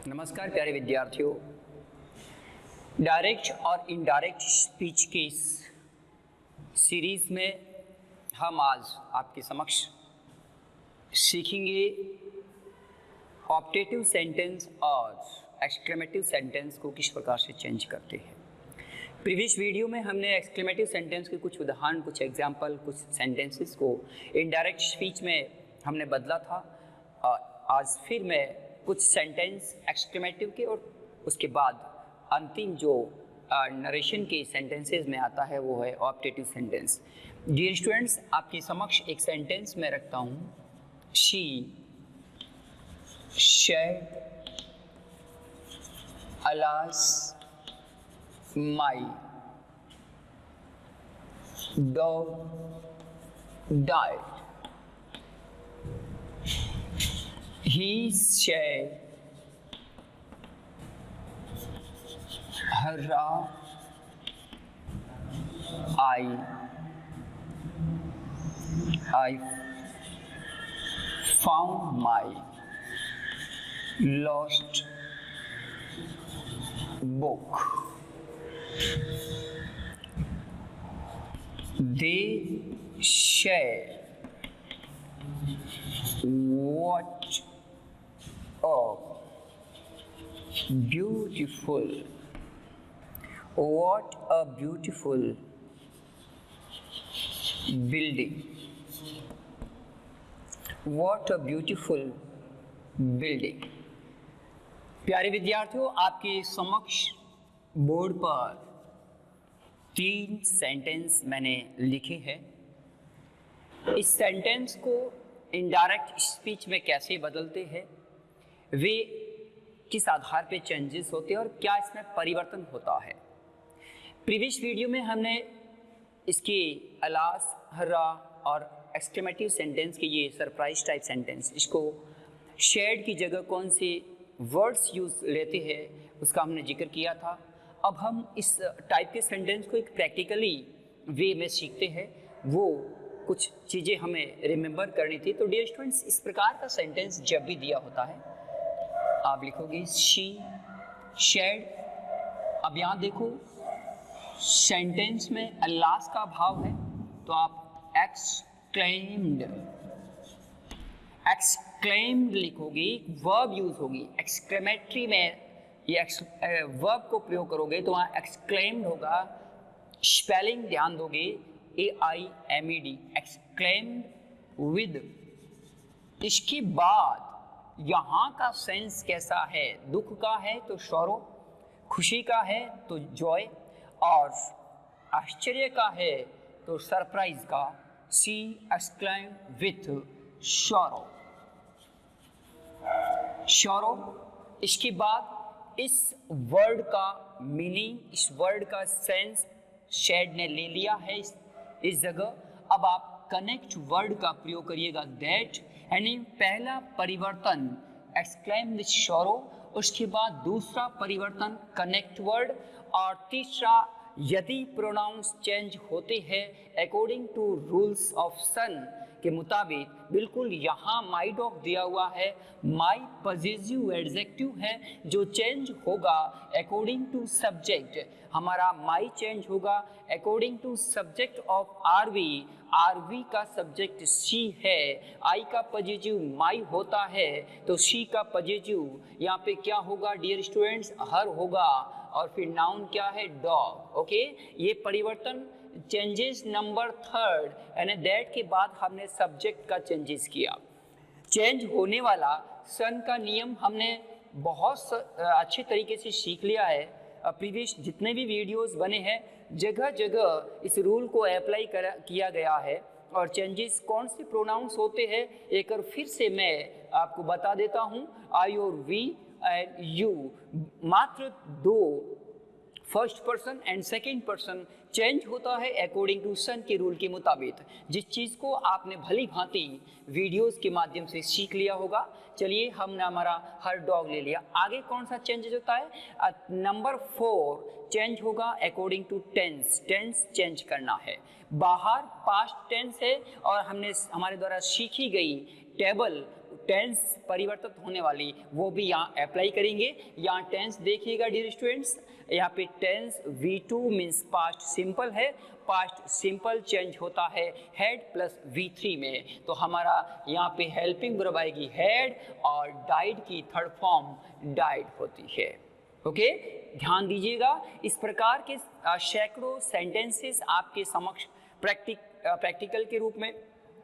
नमस्कार प्यारे विद्यार्थियों, डायरेक्ट और इनडायरेक्ट स्पीच के इस सीरीज में हम आज आपके समक्ष सीखेंगे ऑप्टेटिव सेंटेंस और एक्सक्लेमेटिव सेंटेंस को किस प्रकार से चेंज करते हैं। प्रीवियस वीडियो में हमने एक्सक्लेमेटिव सेंटेंस के कुछ उदाहरण, कुछ एग्जाम्पल, कुछ सेंटेंसेस को इनडायरेक्ट स्पीच में हमने बदला था। आज फिर मैं कुछ सेंटेंस एक्सक्लेमेटिव के और उसके बाद अंतिम जो नरेशन के सेंटेंसेस में आता है वो है ऑप्टेटिव सेंटेंस। डियर स्टूडेंट्स, आपके समक्ष एक सेंटेंस मैं रखता हूँ। She shed alas my dog died. He shed her I found my lost book. They shared what a beautiful building. What a beautiful building. प्यारे विद्यार्थियों, आपके समक्ष बोर्ड पर 3 सेंटेंस मैंने लिखे हैं। इस सेंटेंस को इनडायरेक्ट स्पीच में कैसे बदलते हैं, वे किस आधार पे चेंजेस होते हैं और क्या इसमें परिवर्तन होता है। प्रीवियस वीडियो में हमने इसके अलास, हर्रा और एक्सक्लेमेटिव सेंटेंस के ये सरप्राइज टाइप सेंटेंस, इसको शेड की जगह कौन से वर्ड्स यूज लेते हैं उसका हमने जिक्र किया था। अब हम इस टाइप के सेंटेंस को एक प्रैक्टिकली वे में सीखते हैं। वो कुछ चीज़ें हमें रिमेंबर करनी थी। तो डियर स्टूडेंट्स, इस प्रकार का सेंटेंस जब भी दिया होता है आप लिखोगे शी शेड। अब यहाँ देखो सेंटेंस में अल्लास का भाव है तो आप एक्सक्लेम्ड लिखोगे। वर्ब यूज होगी एक्सक्लेमेटरी में, ये वर्ब को प्रयोग करोगे तो वहाँ एक्सक्लेम्ड होगा। स्पेलिंग ध्यान दोगे AIMED, एक्सक्लेम्ड विद। इसके बाद यहाँ का सेंस कैसा है, दुख का है तो सॉरो, खुशी का है तो जॉय, और आश्चर्य का है तो सरप्राइज का सी एक्सक्लेम्ड विथ सॉरो। इसके बाद इस वर्ड का मीनिंग, इस वर्ड का सेंस शेड ने ले लिया है इस जगह। अब आप कनेक्ट वर्ड का प्रयोग करिएगा दैट, यानी पहला परिवर्तन एक्सक्लेम विद सॉरो, उसके बाद दूसरा परिवर्तन कनेक्ट वर्ड, और तीसरा यदि प्रोनाउंस चेंज होते हैं अकॉर्डिंग टू रूल्स ऑफ सन के मुताबिक, बिल्कुल यहाँ माई डॉग दिया हुआ है, माई पॉजिटिव एडजेक्टिव है जो चेंज होगा अकॉर्डिंग टू सब्जेक्ट। हमारा माई चेंज होगा अकॉर्डिंग टू सब्जेक्ट ऑफ आरवी। आरवी का सब्जेक्ट शी है, आई का पॉजिटिव माई होता है तो शी का पॉजिटिव यहाँ पे क्या होगा डियर स्टूडेंट्स, हर होगा, और फिर नाउन क्या है, डॉग। ओके, ये परिवर्तन चेंजेस नंबर 3, यानी दैट के बाद हमने सब्जेक्ट का चेंजेस किया। चेंज होने वाला सन का नियम हमने बहुत अच्छे तरीके से सीख लिया है। प्रीवियस जितने भी वीडियोस बने हैं जगह जगह इस रूल को अप्लाई किया गया है, और चेंजेस कौन से प्रोनाउंस होते हैं एक बार फिर से मैं आपको बता देता हूँ। आई और वी एंड यू, मात्र 2 first person and second person change होता है अकॉर्डिंग टू सन के रूल के मुताबिक, जिस चीज़ को आपने भली भांति वीडियोस के माध्यम से सीख लिया होगा। चलिए, हमने हमारा हर डॉग ले लिया। आगे कौन सा चेंज होता है, नंबर 4 चेंज होगा according to tense. Tense change करना है। बाहर पास्ट टेंस है और हमने हमारे द्वारा सीखी गई टेबल टेंस परिवर्तित होने वाली वो भी यहाँ अप्लाई करेंगे। यहाँ टेंस देखिएगा डियर स्टूडेंट्स, यहाँ पे tense V2 means past simple है, पास्ट सिंपल चेंज होता है हैड प्लस V3 में, तो हमारा यहाँ पे हेल्पिंग वर्ब आएगी हैड और डाइड की थर्ड फॉर्म डाइड होती है। ओके, ध्यान दीजिएगा। इस प्रकार के सैकड़ों सेंटेंसेस आपके समक्ष प्रैक्टिकल के रूप में,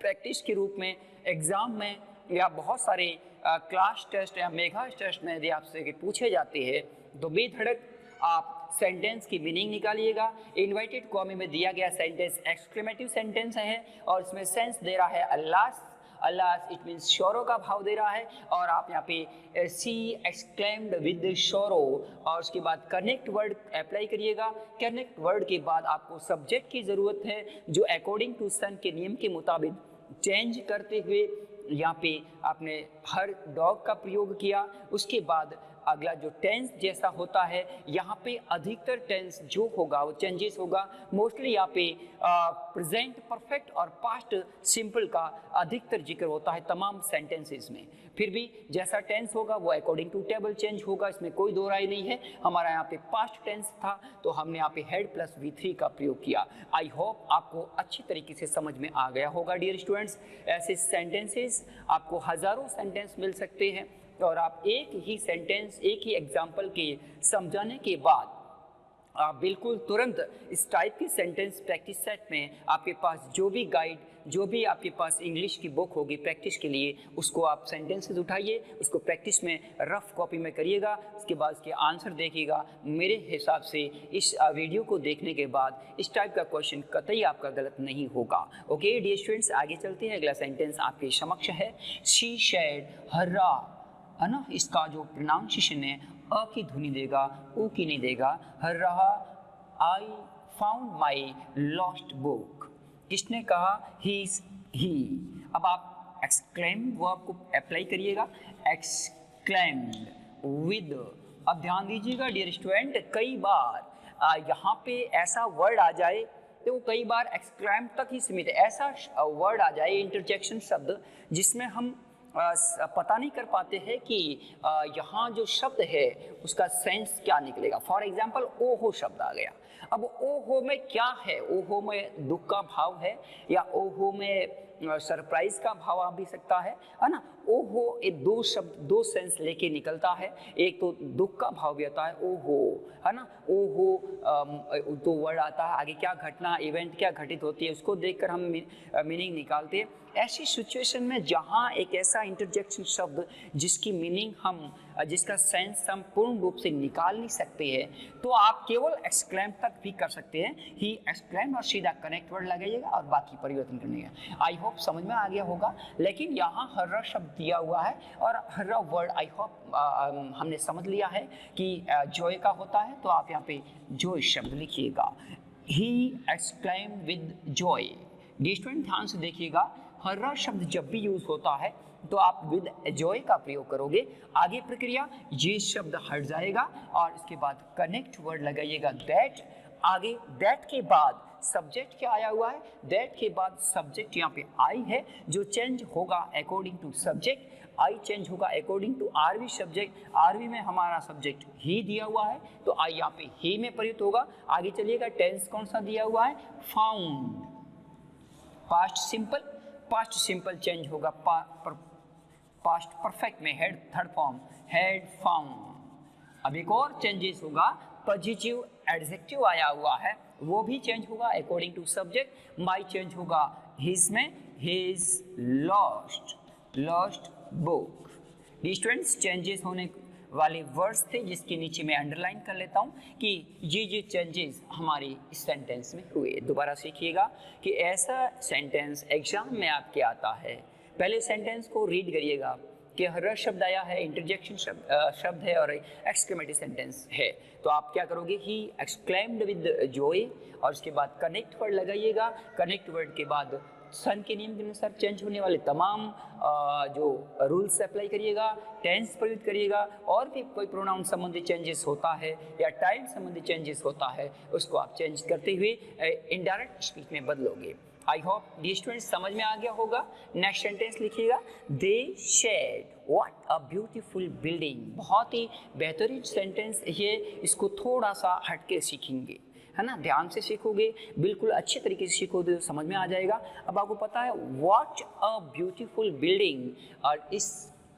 प्रैक्टिस के रूप में, एग्जाम में या बहुत सारे क्लास टेस्ट या मेगा टेस्ट में यदि आपसे पूछे जाते हैं तो बेधड़क आप सेंटेंस की मीनिंग निकालिएगा। इन्वर्टेड कॉमा में दिया गया सेंटेंस एक्सक्लेमेटिव सेंटेंस है और इसमें सेंस दे रहा है अल्लाह, अल्लाह इट मीन्स शोरो का भाव दे रहा है, और आप यहाँ पे सी एक्सक्लेम्ड विद शोरो और उसके बाद कनेक्ट वर्ड अप्लाई करिएगा। कनेक्ट वर्ड के बाद आपको सब्जेक्ट की ज़रूरत है जो अकॉर्डिंग टू सन के नियम के मुताबिक चेंज करते हुए यहाँ पे आपने हर डॉग का प्रयोग किया। उसके बाद अगला जो टेंस जैसा होता है यहाँ पे अधिकतर टेंस जो होगा वो चेंजेस होगा। मोस्टली यहाँ पे प्रेजेंट परफेक्ट और पास्ट सिंपल का अधिकतर जिक्र होता है तमाम सेंटेंसेस में। फिर भी जैसा टेंस होगा वो अकॉर्डिंग टू टेबल चेंज होगा, इसमें कोई दो राय नहीं है। हमारा यहाँ पे पास्ट टेंस था तो हमने यहाँ पे हेड प्लस V3 का प्रयोग किया। आई होप आपको अच्छी तरीके से समझ में आ गया होगा डियर स्टूडेंट्स। ऐसे सेंटेंसेस आपको हज़ारों सेंटेंस मिल सकते हैं और आप एक ही सेंटेंस, एक ही एग्जाम्पल के समझाने के बाद आप बिल्कुल तुरंत इस टाइप के सेंटेंस प्रैक्टिस सेट में आपके पास जो भी गाइड, जो भी आपके पास इंग्लिश की बुक होगी प्रैक्टिस के लिए, उसको आप सेंटेंसेस उठाइए, उसको प्रैक्टिस में रफ कॉपी में करिएगा। उसके बाद उसके आंसर देखिएगा। मेरे हिसाब से इस वीडियो को देखने के बाद इस टाइप का क्वेश्चन कतई आपका गलत नहीं होगा। ओके डियर स्टूडेंट्स, आगे चलते हैं। अगला सेंटेंस आपके समक्ष है, शी शेड हर्रा, है ना। इसका जो प्रोनाउंसिएशन है अ की ध्वनि देगा, ऊ की नहीं देगा। हर रहा, I found my lost book. किसने कहा? ही। अब आप एक्सक्लेम वर्ब को अप्लाई करिएगा, एक्सक्लेम्ड विद। अब ध्यान दीजिएगा डियर स्टूडेंट, कई बार यहाँ पे ऐसा वर्ड आ जाए तो कई बार एक्सक्लेम तक ही सीमित है। ऐसा वर्ड आ जाए, इंटरजेक्शन शब्द, जिसमें हम पता नहीं कर पाते हैं कि यहाँ जो शब्द है उसका सेंस क्या निकलेगा। फॉर एग्जाम्पल ओहो शब्द आ गया। अब ओहो में क्या है? ओहो में दुख का भाव है या ओहो में सरप्राइज का भाव आ भी सकता है ना। ओहो ये दो शब्द, दो सेंस लेके निकलता है। एक तो दुख का भाव भी आता है ओहो, है ना। ओहो तो वर्ड आता है, आगे क्या घटना, इवेंट क्या घटित होती है उसको देखकर हम मीनिंग निकालते हैं। ऐसी सिचुएशन में जहाँ एक ऐसा इंटरजेक्शन शब्द जिसकी मीनिंग हम, जिसका सेंस हम पूर्ण रूप से निकाल नहीं सकते हैं, तो आप केवल एक्सक्लेम तक भी कर सकते हैं। ही एक्सक्लेम और सीधा कनेक्ट वर्ड लगाइएगा और बाकी परिवर्तन करने का। आई होप समझ में आ गया होगा। लेकिन यहाँ हर्रा शब्द दिया हुआ है और हर्रा वर्ड आई होप हमने समझ लिया है कि जॉय का होता है, तो आप यहाँ पे जॉय शब्द लिखिएगा। ही एक्सक्लेम विद जॉय। स्टूडेंट ध्यान से देखिएगा, हर्रा शब्द जब भी यूज होता है तो आप विद जॉय का प्रयोग करोगे। आगे प्रक्रिया, ये शब्द हट जाएगा और इसके बाद कनेक्ट वर्ड लगाइएगा दैट। आगे दैट के बाद सब्जेक्ट क्या आया हुआ है? दैट के बाद सब्जेक्ट यहाँ पे आई है जो चेंज होगा according to subject. I change होगा according to RV subject. RV में हमारा सब्जेक्ट ही दिया हुआ है तो आई यहाँ पे ही में प्रयुक्त होगा। आगे चलिएगा, टेंस कौन सा दिया हुआ है? Found. Past simple, past simple change होगा पास्ट परफेक्ट में head third form had found. अब एक और चेंजेस होगा, पॉजिटिव एडजेक्टिव आया हुआ है वो भी चेंज होगा according to subject. My change होगा हिज में, his lost book. Students, changes होने वाले वर्ड्स थे जिसके नीचे मैं अंडरलाइन कर लेता हूँ कि ये चेंजेस हमारे इस सेंटेंस में हुए। दोबारा सीखिएगा कि ऐसा सेंटेंस एग्जाम में आपके आता है। पहले सेंटेंस को रीड करिएगा कि हर शब्द आया है, इंटरजेक्शन शब्द है और एक्सक्लेमेटिव सेंटेंस है, तो आप क्या करोगे? ही एक्सक्लेम्ड विद जॉय और उसके बाद कनेक्ट वर्ड लगाइएगा। कनेक्ट वर्ड के बाद सन के नियम के अनुसार चेंज होने वाले तमाम जो रूल्स अप्लाई करिएगा, टेंस प्रयुक्त करिएगा, और भी कोई प्रोनाउन संबंधी चेंजेस होता है या टाइम संबंधी चेंजेस होता है उसको आप चेंज करते हुए इनडायरेक्ट स्पीच में बदलोगे। आई होप डियर स्टूडेंट्स समझ में आ गया होगा। नेक्स्ट सेंटेंस लिखिएगा, they said what a beautiful building. बहुत ही बेहतरीन सेंटेंस ये, इसको थोड़ा सा हटके सीखेंगे, है ना, ध्यान से सीखोगे, बिल्कुल अच्छे तरीके से सीखोगे तो समझ में आ जाएगा। अब आपको पता है व्हाट अ ब्यूटीफुल बिल्डिंग, और इस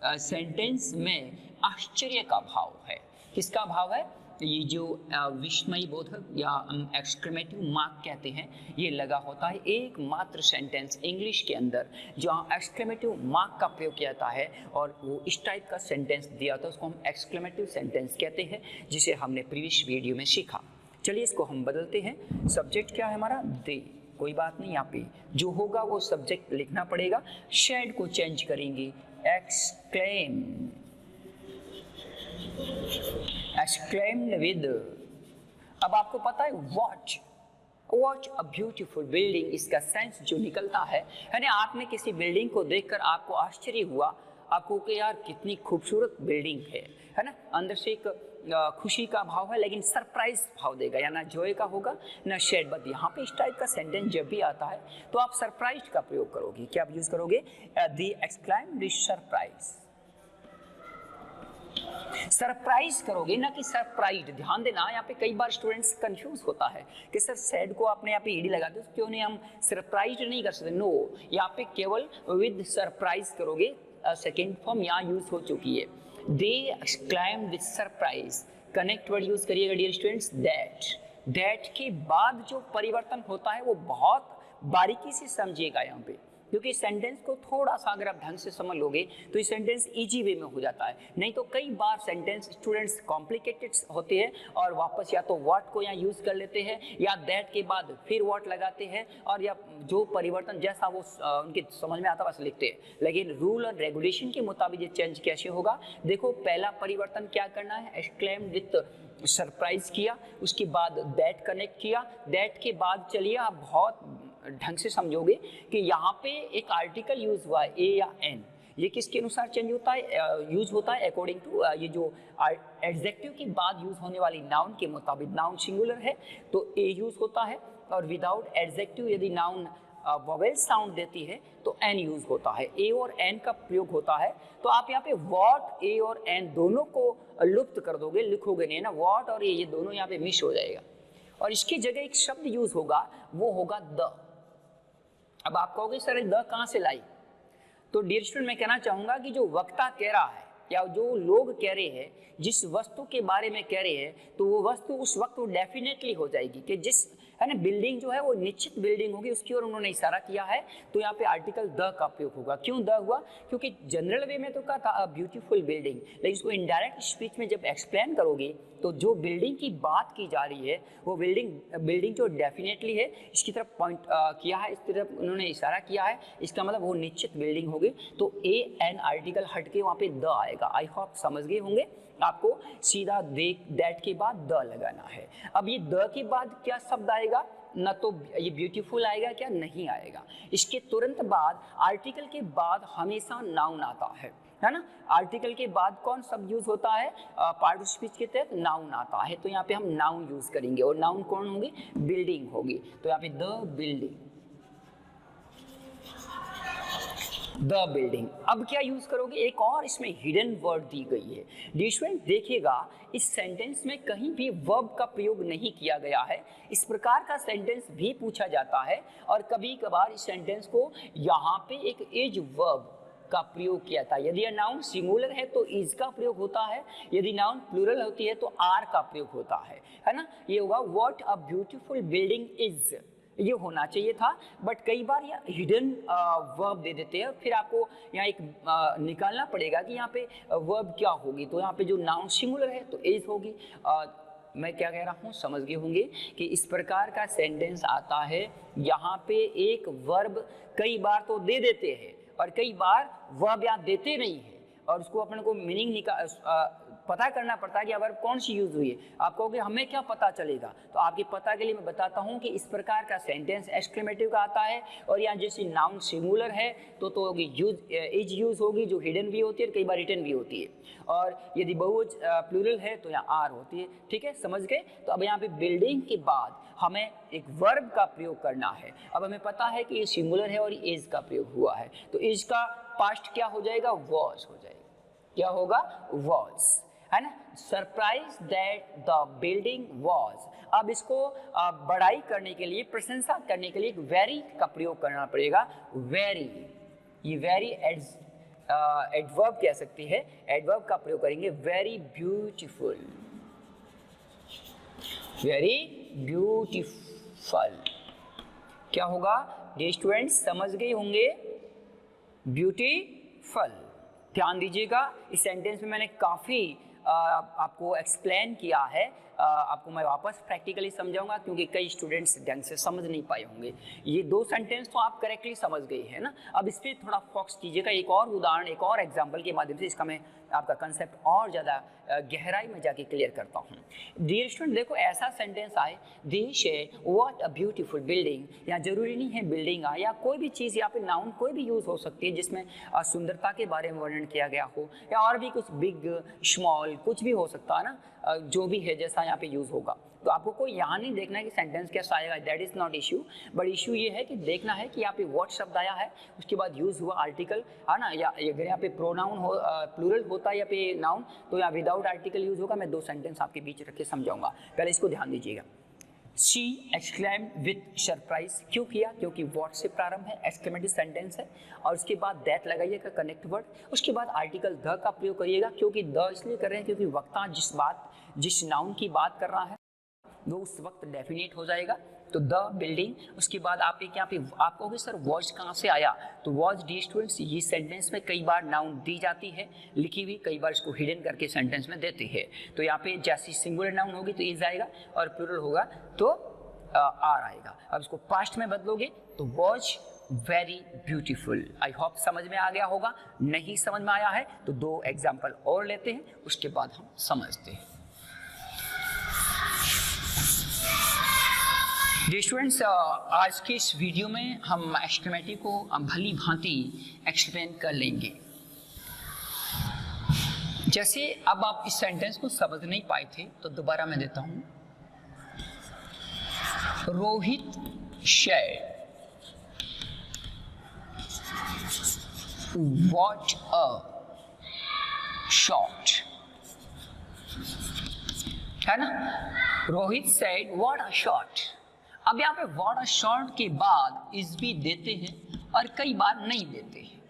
सेंटेंस में आश्चर्य का भाव है। किसका भाव है? ये जो विस्मय बोधक या एक्सक्लेमेटिव मार्क कहते हैं, ये लगा होता है एकमात्र सेंटेंस इंग्लिश के अंदर जहाँ एक्सक्लेमेटिव मार्क का प्रयोग किया जाता है, और वो इस टाइप का सेंटेंस दिया था उसको हम एक्सक्लेमेटिव सेंटेंस कहते हैं, जिसे हमने प्रीवियस वीडियो में सीखा। चलिए इसको हम बदलते हैं। सब्जेक्ट क्या है हमारा? दे। कोई बात नहीं, यहाँ पे जो होगा वो सब्जेक्ट लिखना पड़ेगा। शेड को चेंज करेंगे, एक्सक्लेम, एक्सक्लेम्ड विद। अब आपको पता है वॉट अ ब्यूटीफुल बिल्डिंग, इसका सेंस जो निकलता है ना, आपने किसी बिल्डिंग को देखकर आपको आश्चर्य हुआ, आपको कि यार कितनी खूबसूरत बिल्डिंग है ना, अंदर से एक खुशी का भाव है, लेकिन सरप्राइज भाव देगा, या ना जॉय का होगा ना शेड। बट यहाँ पे इस टाइप का सेंटेंस जब भी आता है तो आप सरप्राइज का प्रयोग करोगे। क्या आप यूज करोगे? द एक्सक्लेम्ड सरप्राइज, सरप्राइज करोगे ना कि सरप्राइज। ध्यान देना, यहाँ पे कई बार स्टूडेंट्स कंफ्यूज होता है कि सर शेड को आपने यहाँ पे ईडी लगा दो, क्यों नहीं हम सरप्राइज नहीं कर सकते? नो, यहाँ पे केवल विद सरप्राइज करोगे। सेकेंड फॉर्म यहाँ यूज हो चुकी है, they exclaimed with surprise. Connect word use करिएगा डियर स्टूडेंट्स, दैट के बाद जो परिवर्तन होता है वो बहुत बारीकी से समझिएगा यहाँ पे, क्योंकि सेंटेंस को थोड़ा सा अगर आप ढंग से समझ लोगे तो ये सेंटेंस इजी वे में हो जाता है। नहीं तो कई बार सेंटेंस स्टूडेंट्स कॉम्प्लिकेटेड होते हैं और वापस या तो व्हाट को यहाँ यूज कर लेते हैं या दैट के बाद फिर व्हाट लगाते हैं, और या जो परिवर्तन जैसा वो उनके समझ में आता वैसे लिखते हैं। लेकिन रूल और रेगुलेशन के मुताबिक ये चेंज कैसे होगा? देखो, पहला परिवर्तन क्या करना है, एक्सक्लेम्ड विद सरप्राइज किया, उसके बाद दैट कनेक्ट किया, दैट के बाद चलिए आप बहुत ढंग से समझोगे कि यहाँ पे एक आर्टिकल यूज हुआ है, ए या एन। ये किसके अनुसार चेंज होता है, यूज होता है? अकॉर्डिंग टू ये जो एडजेक्टिव के बाद यूज होने वाली नाउन के मुताबिक। नाउन सिंगुलर है तो ए यूज होता है, और विदाउट एडजेक्टिव यदि नाउन वोवेल साउंड देती है तो एन यूज होता है। ए और एन का प्रयोग होता है, तो आप यहाँ पे व्हाट, ए और एन दोनों को लुप्त कर दोगे, लिखोगे नहीं ना, व्हाट और ये दोनों यहाँ पे मिस हो जाएगा, और इसकी जगह एक शब्द यूज होगा, वो होगा द। अब आप कहोगे सर द कहाँ से लाई? तो डियर स्टूडेंट मैं कहना चाहूंगा कि जो वक्ता कह रहा है या जो लोग कह रहे हैं, जिस वस्तु के बारे में कह रहे हैं, तो वो वस्तु उस वक्त वो डेफिनेटली हो जाएगी कि जिस है ना बिल्डिंग जो है वो निश्चित बिल्डिंग होगी, उसकी ओर उन्होंने इशारा किया है, तो यहाँ पे आर्टिकल द का प्रयोग होगा। क्यों द हुआ? क्योंकि जनरल वे में तो कहा था अ ब्यूटीफुल बिल्डिंग, लेकिन इसको इनडायरेक्ट स्पीच में जब एक्सप्लेन करोगे तो जो बिल्डिंग की बात की जा रही है वो बिल्डिंग जो डेफिनेटली है, इसकी तरफ पॉइंट किया है, इस तरफ उन्होंने इशारा किया है, इसका मतलब वो निश्चित बिल्डिंग होगी। तो ए एन आर्टिकल हट के वहाँ पे द आएगा। आई होप समझ गए होंगे। आपको सीधा दैट के बाद द लगाना है। अब ये द के बाद क्या शब्द आएगा? ना तो ये ब्यूटीफुल आएगा, क्या नहीं आएगा। इसके तुरंत बाद आर्टिकल के बाद हमेशा नाउन आता है ना। आर्टिकल के बाद कौन शब्द यूज होता है? पार्ट ऑफ स्पीच के तहत नाउन आता है, तो यहाँ पे हम नाउन यूज करेंगे, और नाउन कौन होगी? बिल्डिंग होगी। तो यहाँ पे द बिल्डिंग, द बिल्डिंग। अब क्या यूज करोगे? एक और इसमें हिडन वर्ड दी गई है। डियर स्टूडेंट देखिएगा, इस सेंटेंस में कहीं भी वर्ब का प्रयोग नहीं किया गया है। इस प्रकार का सेंटेंस भी पूछा जाता है, और कभी कभार इस सेंटेंस को यहाँ पे एक इज वर्ब का प्रयोग किया था। यदि नाउन सिंगुलर है तो इज का प्रयोग होता है, यदि नाउन प्लूरल होती है तो आर का प्रयोग होता है ना। ये होगा what a beautiful building is, ये होना चाहिए था, बट कई बार ये हिडन वर्ब दे देते हैं। फिर आपको यहाँ एक निकालना पड़ेगा कि यहाँ पे वर्ब क्या होगी। तो यहाँ पे जो नाउन सिंगुलर है तो इज होगी। मैं क्या कह रहा हूँ समझ गए होंगे कि इस प्रकार का सेंटेंस आता है, यहाँ पे एक वर्ब कई बार तो दे देते हैं और कई बार वर्ब यहाँ देते नहीं है, और उसको अपने को मीनिंग पता करना पड़ता है कि वर्ब कौन सी यूज हुई है। आप कहोगे हमें क्या पता चलेगा, तो आपके पता के लिए मैं बताता हूँ कि इस प्रकार का सेंटेंस एक्सक्लेमेटिव का आता है, और यहाँ जैसे नाउन सिंगुलर है तो होगी यूज इज यूज होगी, जो हिडन भी होती है, कई बार रिटन भी होती है, और यदि बहुवचन प्लूरल है तो यहाँ आर होती है। ठीक है, समझ गए। तो अब यहाँ पे बिल्डिंग के बाद हमें एक वर्ब का प्रयोग करना है। अब हमें पता है कि ये सिंगुलर है और इज का प्रयोग हुआ है, तो इज का पास्ट क्या हो जाएगा, वॉज हो जाएगा। क्या होगा, वॉज, है ना। Surprise that the building was. अब इसको बड़ाई करने के लिए, प्रशंसा करने के लिए एक वेरी का प्रयोग करना पड़ेगा। वेरी, ये वेरी एडवर्ब कह सकती है, एडवर्ब का प्रयोग करेंगे। Very beautiful, very beautiful. क्या होगा, डियर स्टूडेंट्स समझ गए होंगे, ब्यूटीफुल। ध्यान दीजिएगा, इस सेंटेंस में मैंने काफ़ी आपको एक्सप्लेन किया है। आपको मैं वापस प्रैक्टिकली समझाऊंगा, क्योंकि कई स्टूडेंट्स ढंग से समझ नहीं पाए होंगे। ये 2 सेंटेंस तो आप करेक्टली समझ गए हैं ना। अब इस पर थोड़ा फोकस कीजिएगा, एक और उदाहरण, एक और एग्जाम्पल के माध्यम से इसका मैं आपका कंसेप्ट और ज़्यादा गहराई में जाके क्लियर करता हूँ। डियर स्टूडेंट, देखो ऐसा सेंटेंस आए, they said what a beautiful building. यहाँ जरूरी नहीं है बिल्डिंग आ, या कोई भी चीज़, यहाँ पे नाउन कोई भी यूज़ हो सकती है जिसमें सुंदरता के बारे में वर्णन किया गया हो, या और भी कुछ बिग स्मॉल कुछ भी हो सकता है ना, जो भी है जैसा यहाँ पे यूज़ होगा। तो आपको कोई यहाँ नहीं देखना है कि सेंटेंस कैसा आएगा, that is not issue, but issue ये है कि देखना है कि यहाँ पे व्हाट शब्द आया है, उसके बाद यूज हुआ आर्टिकल, है ना, या अगर यहाँ पे प्रोनाउन हो, प्लूरल होता है या पे नाउन, तो यहाँ विदाउट आर्टिकल यूज होगा। मैं 2 सेंटेंस आपके बीच रख के समझाऊंगा, पहले इसको ध्यान दीजिएगा। शी एक्सक्लेम्ड विथ सरप्राइज, क्यों किया, क्योंकि व्हाट से प्रारंभ है, एक्सक्लेमेटिव सेंटेंस है, और उसके बाद दैट लगाइएगा कनेक्ट वर्ड, उसके बाद आर्टिकल द का प्रयोग करिएगा, क्योंकि द इसलिए कर रहे हैं क्योंकि वक्ता जिस नाउन की बात कर रहा है वो उस वक्त डेफिनेट हो जाएगा। तो द बिल्डिंग, उसके बाद आप एक यहाँ पे आप कहोगे सर वॉज कहाँ से आया, तो वॉज डी स्टूडेंट्स ये सेंटेंस में कई बार नाउन दी जाती है लिखी हुई, कई बार इसको हिडन करके सेंटेंस में देती है। तो यहाँ पे जैसी सिंगुलर नाउन होगी तो इज आएगा, और प्लूरल होगा तो आर आएगा। अब इसको पास्ट में बदलोगे तो was very beautiful. I hope समझ में आ गया होगा। नहीं समझ में आया है तो 2 एग्जाम्पल और लेते हैं, उसके बाद हम समझते हैं। स्टूडेंट्स, आज के इस वीडियो में हम एक्सक्लेमेटिव को भली भांति एक्सप्लेन कर लेंगे। जैसे अब आप इस सेंटेंस को समझ नहीं पाए थे तो दोबारा मैं देता हूं। Rohit share what a shot, है ना। Rohit said what a shot. अब यहाँ पे व्हाट अ शॉट के बाद इज भी देते हैं और कई बार नहीं देते हैं।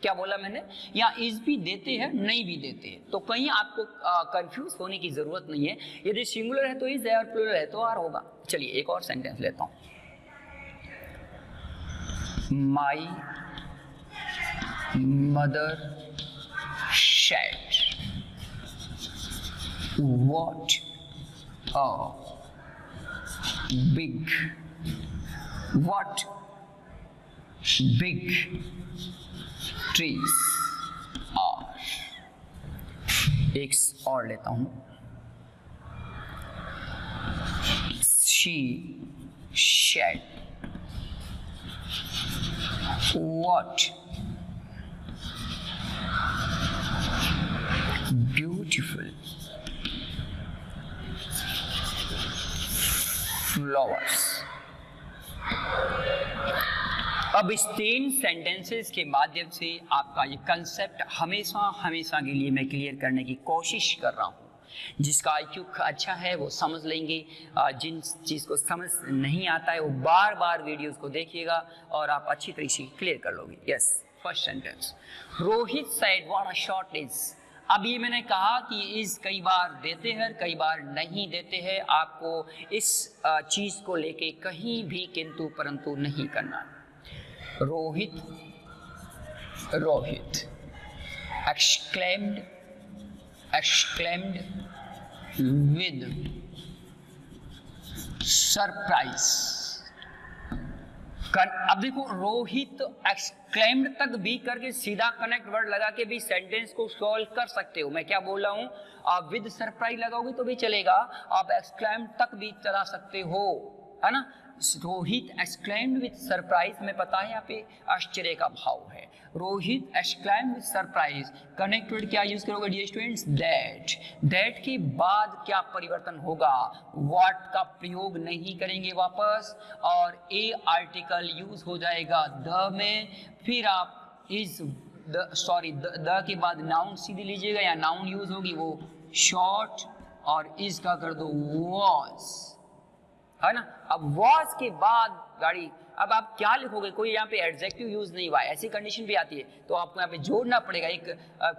क्या बोला मैंने, यहाँ इज भी देते हैं नहीं भी देते हैं, तो कहीं आपको कंफ्यूज होने की जरूरत नहीं है। यदि सिंगुलर है तो इज है और प्लूरल है तो आर होगा। चलिए एक और सेंटेंस लेता हूं। My mother shed what a big, what big trees are। एक और लेता हूं। She shed what beautiful flowers। अब इस 3 सेंटेंसेस के माध्यम से आपका ये कंसेप्ट हमेशा के लिए मैं क्लियर करने की कोशिश कर रहा हूँ। जिसका IQ अच्छा है वो समझ लेंगे, जिन चीज़ को समझ नहीं आता है वो बार बार वीडियोस को देखिएगा और आप अच्छी तरीके से क्लियर कर लोगे। Yes, first sentence, Rohit said what a shot is. अब ये मैंने कहा कि इस कई बार देते हैं कई बार नहीं देते हैं। आपको इस चीज़ को लेके कहीं भी किंतु परंतु नहीं करना। Rohit exclaimed with surprise। अब देखो रोहित एक्सक्लेम्ड तक भी करके सीधा कनेक्ट वर्ड लगा के भी सेंटेंस को सॉल्व कर सकते हो। मैं क्या बोल रहा हूं, आप विद सरप्राइज लगाओगे तो भी चलेगा, आप एक्सक्लेम तक भी चला सकते हो, है ना। रोहित एक्सक्लेम्ड विद सरप्राइज, हमें पता है यहाँ पे आश्चर्य का भाव है। Rohit exclaimed with surprise, connect word क्या यूज करोगे डियर स्टूडेंट्स, दैट। दैट के बाद क्या परिवर्तन होगा, व्हाट का प्रयोग नहीं करेंगे वापस, और ए आर्टिकल यूज हो जाएगा द में, फिर आप इज द के बाद नाउन सीधे लीजिएगा, या नाउन यूज होगी वो शॉर्ट, और इज का कर दो वॉज, है ना। अब वॉज के बाद गाड़ी, अब आप क्या लिखोगे, कोई यहाँ पे एडजेक्टिव यूज नहीं हुआ है, ऐसी कंडीशन भी आती है तो आपको यहाँ पे जोड़ना पड़ेगा। एक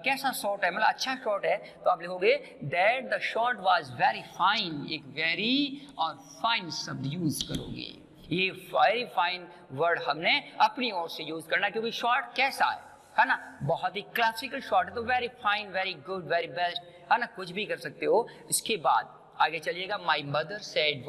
कैसा शॉट है, मतलब अच्छा शॉट है, तो आप लिखोगे that the shot was very fine, एक वेरी और फाइन शब्द यूज करोगे। ये वेरी फाइन वर्ड हमने अपनी ओर से यूज करना, क्योंकि शॉट कैसा है ना, बहुत ही क्लासिकल शॉट है, तो very fine, very good, very best, है ना, कुछ भी कर सकते हो। इसके बाद आगे चलिएगा, my mother said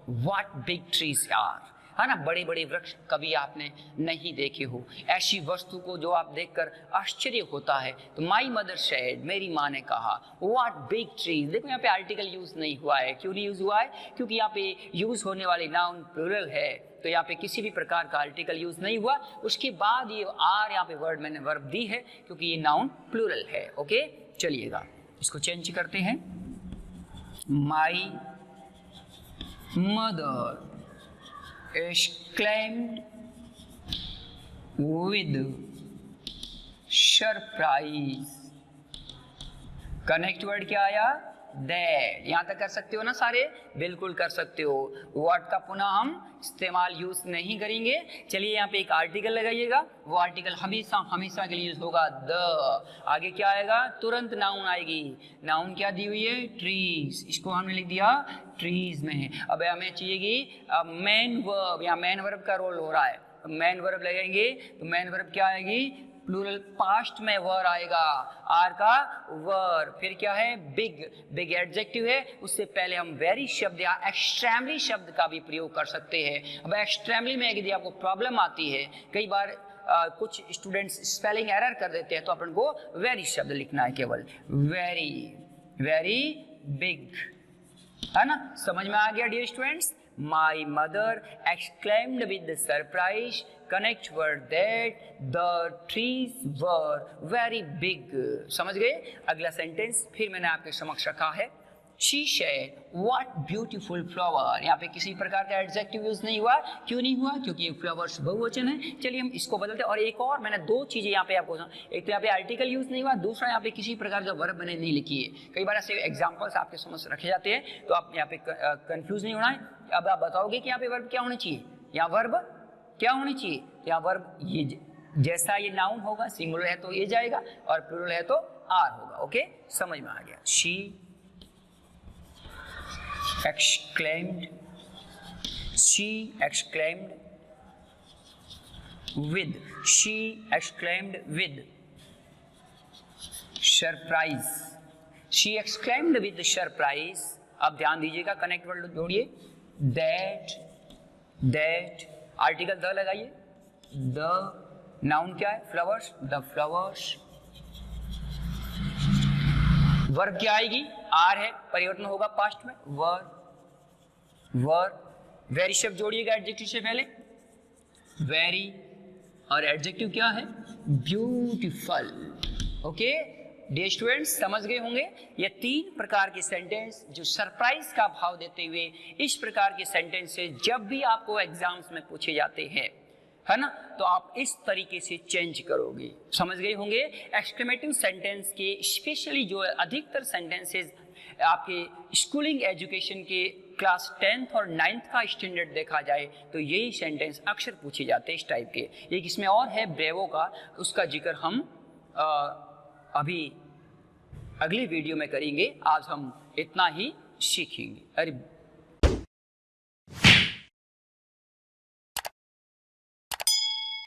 what big trees are, है ना, बड़े बड़े वृक्ष कभी आपने नहीं देखे हो, ऐसी वस्तु को जो आप देखकर आश्चर्य होता है। तो माई मदर सेड, मेरी माँ ने कहा, व्हाट बिग ट्रीज। देखो यहाँ पे आर्टिकल यूज नहीं हुआ है, क्यों नहीं यूज हुआ है, क्योंकि यहाँ पे यूज होने वाली नाउन प्लूरल है, तो यहाँ पे किसी भी प्रकार का आर्टिकल यूज नहीं हुआ। उसके बाद ये आर यहाँ पे वर्ड मैंने वर्ब दी है, क्योंकि ये नाउन प्लूरल है। ओके, चलिएगा इसको चेंज करते हैं। My mother exclaimed with surprise, connect word क्या आया, दैट। यहां तक कर सकते हो ना सारे, बिल्कुल कर सकते हो। व्हाट का पुनः हम इस्तेमाल यूज नहीं करेंगे। चलिए यहाँ पे एक आर्टिकल लगाइएगा, वो आर्टिकल हमेशा हमेशा के लिए यूज होगा द। आगे क्या आएगा, तुरंत नाउन आएगी। नाउन क्या दी हुई है, ट्रीज, इसको हमने लिख दिया ट्रीज में। अब हमें चाहिएगी मेन वर्ब, यहाँ मेन वर्ब का रोल हो रहा है, मेन वर्ब लगाएंगे तो मेन वर्ब क्या आएगी, प्लूरल पास्ट में वर आएगा, आर का वर, फिर क्या है, बिग। बिग एडजेक्टिव है, उससे पहले हम वेरी शब्द या एक्सट्रीमली शब्द का भी प्रयोग कर सकते हैं। अब एक्सट्रीमली में यदि आपको प्रॉब्लम आती है, कई बार कुछ स्टूडेंट्स स्पेलिंग एरर कर देते हैं, तो अपन को वेरी शब्द लिखना है, केवल वेरी, वेरी बिग, है ना। समझ में आ गया dear students. My mother exclaimed with surprise, connect word that the trees were very big। समझ गए। अगला सेंटेंस फिर मैंने आपके समक्ष रखा है, She said, what beautiful flower। यहाँ पे किसी प्रकार का एडजेक्टिव यूज नहीं हुआ, क्यों नहीं हुआ, क्योंकि ये फ्लावर्स बहुवचन है। चलिए हम इसको बदलते हैं। और एक और मैंने दो चीजें यहाँ पे आपको, एक तो यहाँ पे आर्टिकल यूज नहीं हुआ, दूसरा यहाँ पे किसी प्रकार का वर्ब मैंने नहीं लिखी है। कई बार ऐसे एग्जाम्पल्स आपके समझ रखे जाते हैं, तो आप यहाँ पे कंफ्यूज नहीं होना है। अब आप बताओगे कि यहाँ पे वर्ब क्या होना चाहिए, यहाँ वर्ब क्या होनी चाहिए, यहाँ वर्ब ये जैसा ये नाउन होगा, सिंगुलर है तो ये जाएगा, और प्लूरल है तो आर होगा। ओके, समझ में आ गया। She exclaimed, she exclaimed with, she exclaimed with surprise, she exclaimed with surprise। अब ध्यान दीजिएगा, कनेक्ट वर्ड जोड़िए, that, that, आर्टिकल द लगाइए, द, नाउन क्या है, फ्लावर्स, द फ्लावर्स, वर्ब क्या आएगी, आर है, परिवर्तन होगा पास्ट में, वर, वर, वेरी शब्द जोड़िएगा एडजेक्टिव से पहले, वेरी, और एडजेक्टिव क्या है, ब्यूटीफुल। ओके डियर स्टूडेंट्स, समझ गए होंगे। ये तीन प्रकार के सेंटेंस जो सरप्राइज का भाव देते हुए, इस प्रकार के सेंटेंसेस जब भी आपको एग्जाम्स में पूछे जाते हैं, है ना, तो आप इस तरीके से चेंज करोगे। समझ गए होंगे। एक्सक्लेमेटिव सेंटेंस के स्पेशली जो अधिकतर सेंटेंसेस आपके स्कूलिंग एजुकेशन के क्लास 10th और 9th का स्टैंडर्ड देखा जाए, तो यही सेंटेंस अक्सर पूछे जाते हैं इस टाइप के। एक इसमें और है ब्रेवो का, उसका जिक्र हम अभी अगली वीडियो में करेंगे। आज हम इतना ही सीखेंगे। अरे